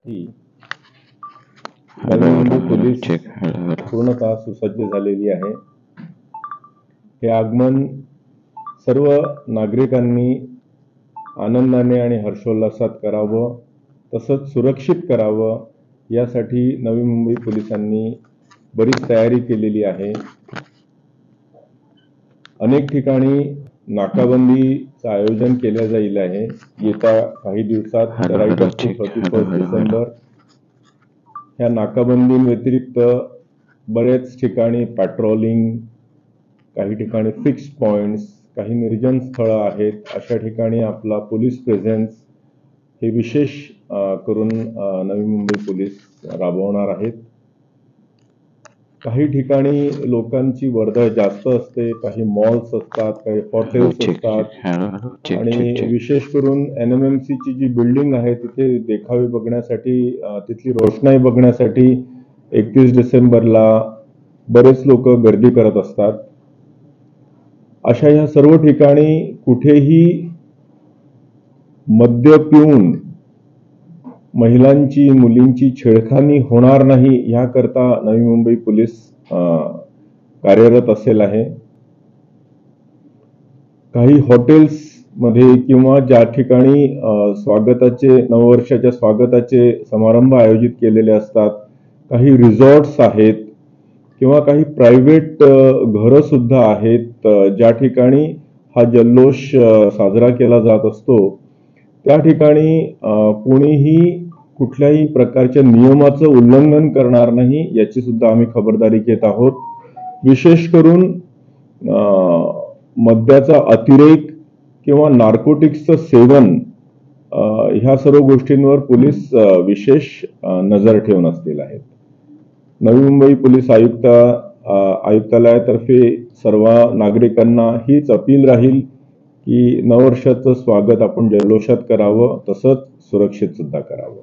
ही Navi Mumbai police पूर्णतः सुसज्ज झालेली आहे। हे आगमन सर्व नागरिकांनी आनंदाने आणि हर्षोल्लासात करावं, तसंच सुरक्षित करावं यासाठी नवी मुंबई पोलिसांनी बरीच तयारी केलेली आहे। अनेक ठिकाणी नाकाबंदीचं आयोजन केले जाईल आहे। येत्या काही दिवसात राईट अप टू 31 डिसेंबर या नाकाबंदीव्यतिरिक्त बरेच ठिकाणी पेट्रोलिंग, काही ठिकाणी फिक्स पॉइंट्स, काही निर्जन स्थळ आहेत, अशा ठिकाणी आपला पोलीस प्रेझेन्स हे विशेष करून नवी मुंबई पोलीस राबवणार आहेत। काही ठिकाणी लोकांची वर्दळ जास्त असते, काही मॉल्स असतात, काही हॉटेल्स असतात आणि विशेष करून NMMC ची जी बिल्डिंग आहे तिथे देखावे बघण्यासाठी, तिथली रोषणाई बघण्यासाठी 31 डिसेंबरला बरेच लोक गर्दी करत असतात। अशा या सर्व ठिकाणी कुठेही मद्य पिऊन महिलांची मुलींची छेडखानी होणार नाही याकरता नवी मुंबई पोलीस कार्यरत असेल आहे। काही हॉटेल्स मध्ये किंवा ज्या ठिकाणी नववर्षाच्या स्वागताचे समारंभ आयोजित केलेले असतात, काही रिसॉर्ट्स आहेत किंवा काही प्रायव्हेट घरं सुद्धा आहेत ज्या ठिकाणी हा जल्लोष साजरा केला जात असतो, त्या ठिकाणी कोणीही कुठल्याही प्रकारच्या नियमाचं उल्लंघन करणार नाही याची सुद्धा आम्ही खबरदारी घेत आहोत। विशेष करून मद्याचा अतिरेक किंवा नार्कोटिक्सचं सेवन ह्या सर्व गोष्टींवर पोलीस विशेष नजर ठेवून असतील आहेत। नवी मुंबई पोलीस आयुक्तालयातर्फे सर्व नागरिकांना हीच अपील राहील की नववर्षाचं स्वागत आपण जल्लोषात करावं, तसंच सुरक्षित सुद्धा करावं।